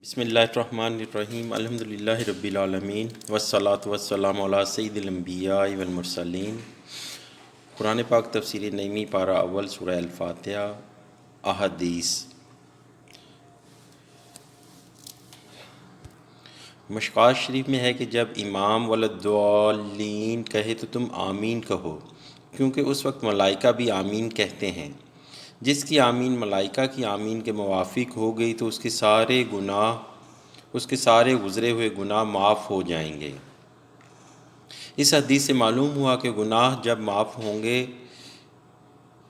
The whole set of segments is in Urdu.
بسم اللہ الرحمن الرحیم الحمدللہ رب العالمین والصلاة والسلام علی سید الانبیاء والمرسلین۔ قرآن پاک تفسیر نعیمی پارہ اول سورہ الفاتحہ۔ احادیث مشکوٰۃ شریف میں ہے کہ جب امام وللضالین کہے تو تم آمین کہو، کیونکہ اس وقت ملائکہ بھی آمین کہتے ہیں۔ جس کی آمین ملائکہ کی آمین کے موافق ہو گئی تو اس کے سارے گزرے ہوئے گناہ معاف ہو جائیں گے۔ اس حدیث سے معلوم ہوا کہ گناہ جب معاف ہوں گے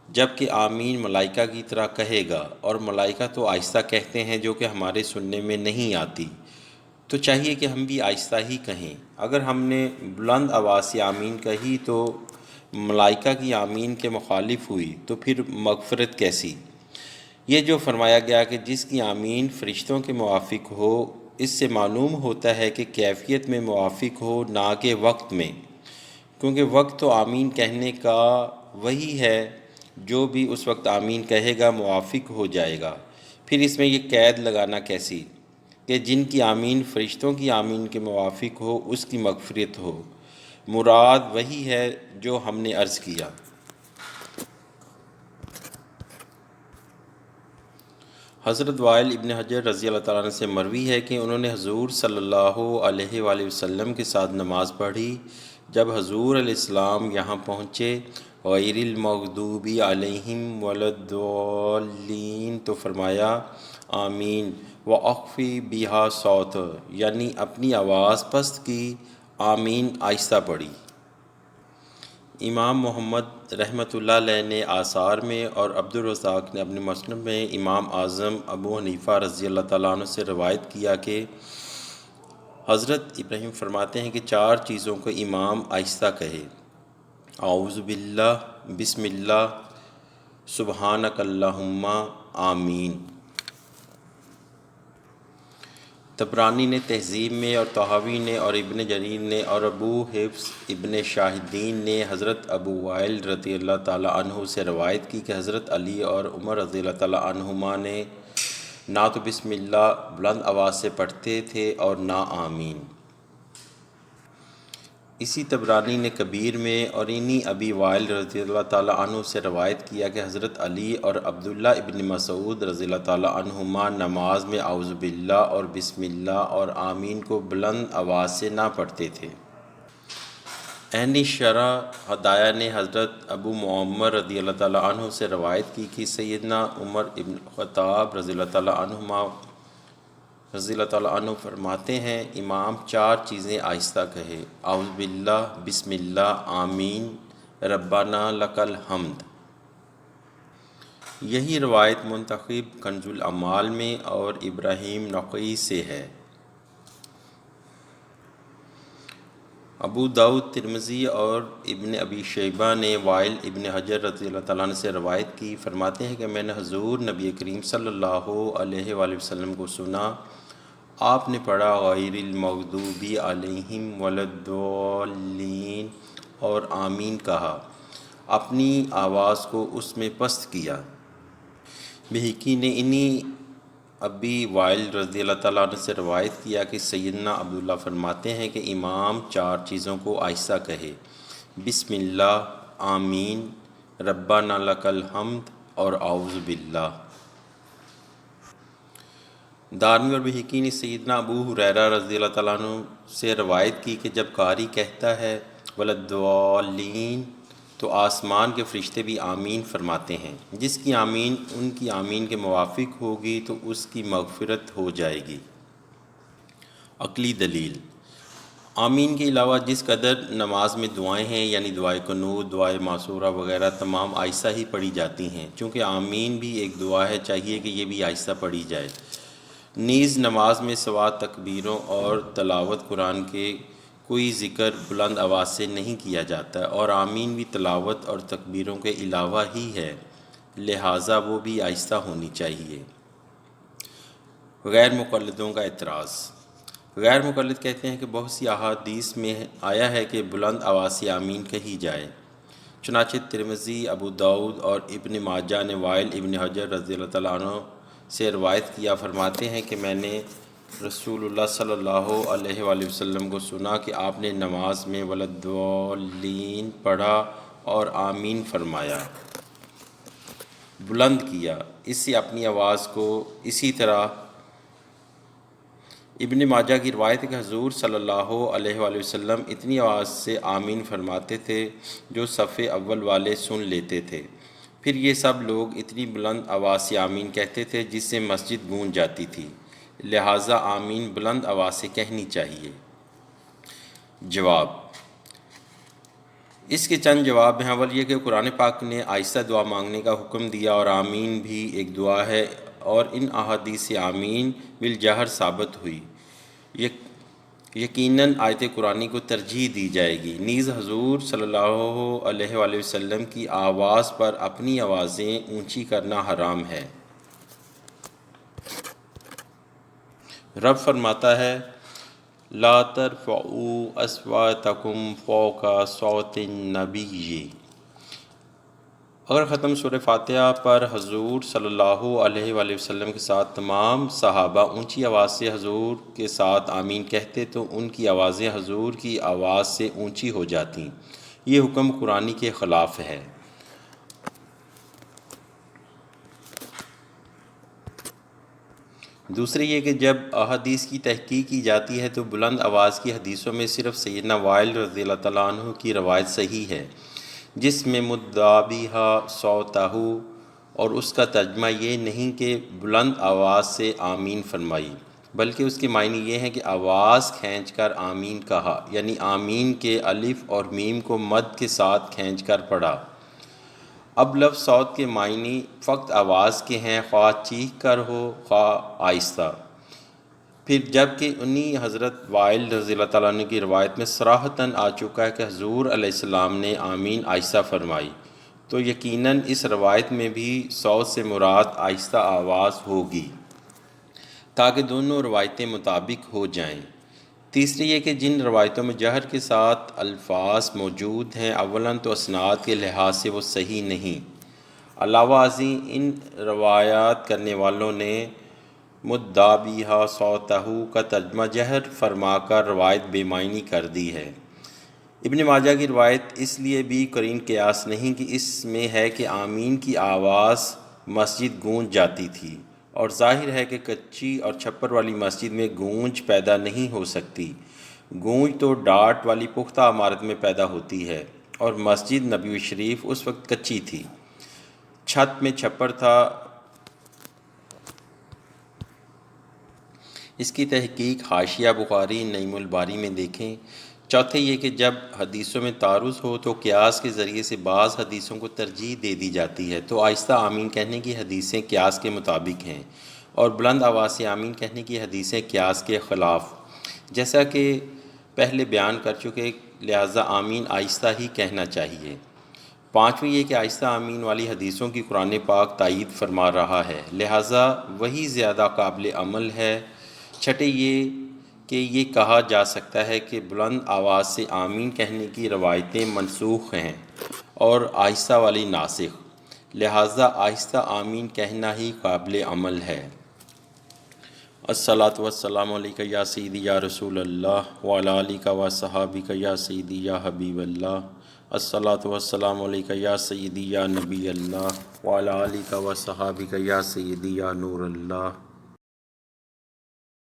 جب کہ آمین ملائکہ کی طرح کہے گا، اور ملائکہ تو آہستہ کہتے ہیں جو کہ ہمارے سننے میں نہیں آتی، تو چاہیے کہ ہم بھی آہستہ ہی کہیں۔ اگر ہم نے بلند آواز سے آمین کہی تو ملائکہ کی آمین کے مخالف ہوئی تو پھر مغفرت کیسی؟ یہ جو فرمایا گیا کہ جس کی آمین فرشتوں کے موافق ہو، اس سے معلوم ہوتا ہے کہ کیفیت میں موافق ہو، نہ کہ وقت میں، کیونکہ وقت تو آمین کہنے کا وہی ہے جو بھی اس وقت آمین کہے گا موافق ہو جائے گا۔ پھر اس میں یہ قید لگانا کیسی کہ جن کی آمین فرشتوں کی آمین کے موافق ہو اس کی مغفرت ہو؟ مراد وہی ہے جو ہم نے عرض کیا۔ حضرت وائل ابن حجر رضی اللہ تعالیٰ عنہ سے مروی ہے کہ انہوں نے حضور صلی اللہ علیہ وآلہ وسلم کے ساتھ نماز پڑھی۔ جب حضور علیہ السلام یہاں پہنچے غیر المغضوب علیہم وللضالین تو فرمایا آمین وَأَخْفِ بِهَا صوت، یعنی اپنی آواز پست کی، آمین آہستہ پڑھی۔ امام محمد رحمۃ اللہ علیہ نے آثار میں اور عبدالرزاق نے اپنے مسند میں امام اعظم ابو حنیفہ رضی اللہ تعالیٰ عنہ سے روایت کیا کہ حضرت ابراہیم فرماتے ہیں کہ 4 چیزوں کو امام آہستہ کہے: اعوذ باللہ، بسم اللہ، سبحانک اللہم، آمین۔ طبرانی نے تہذیب میں اور طحاوی نے اور ابن جریر نے اور ابو حفص ابن شاہدین نے حضرت ابو وائل رضی اللہ تعالیٰ عنہ سے روایت کی کہ حضرت علی اور عمر رضی اللہ تعالیٰ عنہما نے نہ تو بسم اللہ بلند آواز سے پڑھتے تھے اور نہ آمین۔ اسی طبرانی نے کبیر میں اور انہی ابی وائل رضی اللہ تعالیٰ عنہ سے روایت کیا کہ حضرت علی اور عبداللہ ابن مسعود رضی اللہ تعالیٰ عنہما نماز میں اعوذ باللہ اور بسم اللہ اور آمین کو بلند آواز سے نہ پڑھتے تھے۔ عینی شرح ہدایہ نے حضرت ابو معمر رضی اللہ تعالیٰ عنہ سے روایت کی کہ سیدنا عمر ابن خطاب رضی اللہ تعالیٰ عنہ فرماتے ہیں امام 4 چیزیں آہستہ کہے: اعوذ باللہ، بسم اللہ، آمین، ربنا لک الحمد۔ یہی روایت منتخب کنز الاعمال میں اور ابراہیم نقعی سے ہے۔ ابو داؤد، ترمذی اور ابن ابی شیبہ نے وائل ابن حجر رضی اللہ تعالیٰ عنہ سے روایت کی، فرماتے ہیں کہ میں نے حضور نبی کریم صلی اللہ علیہ وآلہ وسلم کو سنا، آپ نے پڑھا غیر المغضوب علیہم وللضالین اور آمین کہا، اپنی آواز کو اس میں پست کیا۔ بہقی نے انہی ابی وائل رضی اللہ تعالیٰ عنہ سے روایت کیا کہ سیدنا عبداللہ فرماتے ہیں کہ امام 4 چیزوں کو آہستہ کہے: بسم اللہ، آمین، ربنا لک الحمد اور اعوذ باللہ۔ دارمی اور بہقی نے سیدنا ابو ہریرہ رضی اللہ تعالیٰ عنہ سے روایت کی کہ جب قاری کہتا ہے وللضالین تو آسمان کے فرشتے بھی آمین فرماتے ہیں۔ جس کی آمین ان کی آمین کے موافق ہوگی تو اس کی مغفرت ہو جائے گی۔ عقلی دلیل: آمین کے علاوہ جس قدر نماز میں دعائیں ہیں، یعنی دعائے قنوت، دعائے معصورہ وغیرہ، تمام آہستہ ہی پڑھی جاتی ہیں، چونکہ آمین بھی ایک دعا ہے، چاہیے کہ یہ بھی آہستہ پڑھی جائے۔ نیز نماز میں سوا تکبیروں اور تلاوت قرآن کے کوئی ذکر بلند آواز سے نہیں کیا جاتا، اور آمین بھی تلاوت اور تکبیروں کے علاوہ ہی ہے، لہٰذا وہ بھی آہستہ ہونی چاہیے۔ غیر مقلدوں کا اعتراض: غیر مقلد کہتے ہیں کہ بہت سی احادیث میں آیا ہے کہ بلند آواز سے آمین کہی جائے، چنانچہ ترمذی، ابو داؤد اور ابن ماجہ نے وائل ابن حجر رضی اللہ تعالیٰ عنہ سے روایت کیا، فرماتے ہیں کہ میں نے رسول اللہ صلی اللہ علیہ وآلہ وسلم کو سنا کہ آپ نے نماز میں ولدالین پڑھا اور آمین فرمایا، بلند کیا، اس سے اپنی آواز کو اسی طرح۔ ابن ماجہ کی روایت ہے کہ حضور صلی اللہ علیہ وآلہ وسلم اتنی آواز سے آمین فرماتے تھے جو صف اول والے سن لیتے تھے، پھر یہ سب لوگ اتنی بلند آواز سے آمین کہتے تھے جس سے مسجد گونج جاتی تھی، لہٰذا آمین بلند آواز سے کہنی چاہیے۔ جواب: اس کے چند جواب ہیں۔ اول یہ کہ قرآن پاک نے آہستہ دعا مانگنے کا حکم دیا اور آمین بھی ایک دعا ہے، اور ان احادیث سے آمین بالجہر ثابت ہوئی۔ یقیناً آیت قرآنی کو ترجیح دی جائے گی۔ نیز حضور صلی اللہ علیہ وآلہ وسلم کی آواز پر اپنی آوازیں اونچی کرنا حرام ہے۔ رب فرماتا ہے: لا ترفعوا اصواتکم فوق صوت النبی۔ اگر ختم سورہ فاتحہ پر حضور صلی اللہ علیہ وآلہ وسلم کے ساتھ تمام صحابہ اونچی آواز سے حضور کے ساتھ آمین کہتے تو ان کی آوازیں حضور کی آواز سے اونچی ہو جاتیں۔ یہ حکم قرآن کے خلاف ہے۔ دوسرے یہ کہ جب احادیث کی تحقیق کی جاتی ہے تو بلند آواز کی حدیثوں میں صرف سیدنا وائل رضی اللہ تعالیٰ عنہ کی روایت صحیح ہے، جس میں مدّا بہا صوتہ، اور اس کا ترجمہ یہ نہیں کہ بلند آواز سے آمین فرمائی، بلکہ اس کے معنی یہ ہیں کہ آواز کھینچ کر آمین کہا، یعنی آمین کے الف اور میم کو مد کے ساتھ کھینچ کر پڑھا۔ اب لفظ صوت کے معنی فقط آواز کے ہیں، خواہ چیخ کر ہو خواہ آہستہ۔ پھر جب کہ انہی حضرت وائل رضی اللہ تعالیٰ عنہ کی روایت میں صراحتاً آ چکا ہے کہ حضور علیہ السلام نے آمین آہستہ فرمائی، تو یقیناً اس روایت میں بھی صوت سے مراد آہستہ آواز ہوگی، تاکہ دونوں روایتیں مطابق ہو جائیں۔ تیسری یہ کہ جن روایتوں میں جہر کے ساتھ الفاظ موجود ہیں، اولاً تو اسناد کے لحاظ سے وہ صحیح نہیں، علاوہ ازیں ان روایات کرنے والوں نے مدّا بہا صوتہ کا ترجمہ جہر فرما کر روایت بے معنی کر دی ہے۔ ابن ماجہ کی روایت اس لیے بھی قرین قیاس نہیں کہ اس میں ہے کہ آمین کی آواز مسجد گونج جاتی تھی، اور ظاہر ہے کہ کچی اور چھپر والی مسجد میں گونج پیدا نہیں ہو سکتی۔ گونج تو ڈاٹ والی پختہ عمارت میں پیدا ہوتی ہے، اور مسجد نبوی شریف اس وقت کچی تھی، چھت میں چھپر تھا۔ اس کی تحقیق حاشیہ بخاری نعیم الباری میں دیکھیں۔ چوتھے یہ کہ جب حدیثوں میں تعارض ہو تو قیاس کے ذریعے سے بعض حدیثوں کو ترجیح دے دی جاتی ہے، تو آہستہ آمین کہنے کی حدیثیں قیاس کے مطابق ہیں، اور بلند آواز سے آمین کہنے کی حدیثیں قیاس کے خلاف، جیسا کہ پہلے بیان کر چکے، لہٰذا آمین آہستہ ہی کہنا چاہیے۔ پانچویں یہ کہ آہستہ آمین والی حدیثوں کی قرآن پاک تائید فرما رہا ہے، لہٰذا وہی زیادہ قابل عمل ہے۔ چھٹے یہ کہ یہ کہا جا سکتا ہے کہ بلند آواز سے آمین کہنے کی روایتیں منسوخ ہیں اور آہستہ والی ناسخ، لہٰذا آہستہ آمین کہنا ہی قابل عمل ہے۔ الصلاۃ والسلام علیک یا سیدی یا رسول اللہ وعلی آلک و صحابک یا سیدی یا حبیب اللہ۔ الصلاۃ والسلام علیک یا سیدی یا نبی اللہ وعلی آلک و صحابک یا سیدی یا نور اللہ۔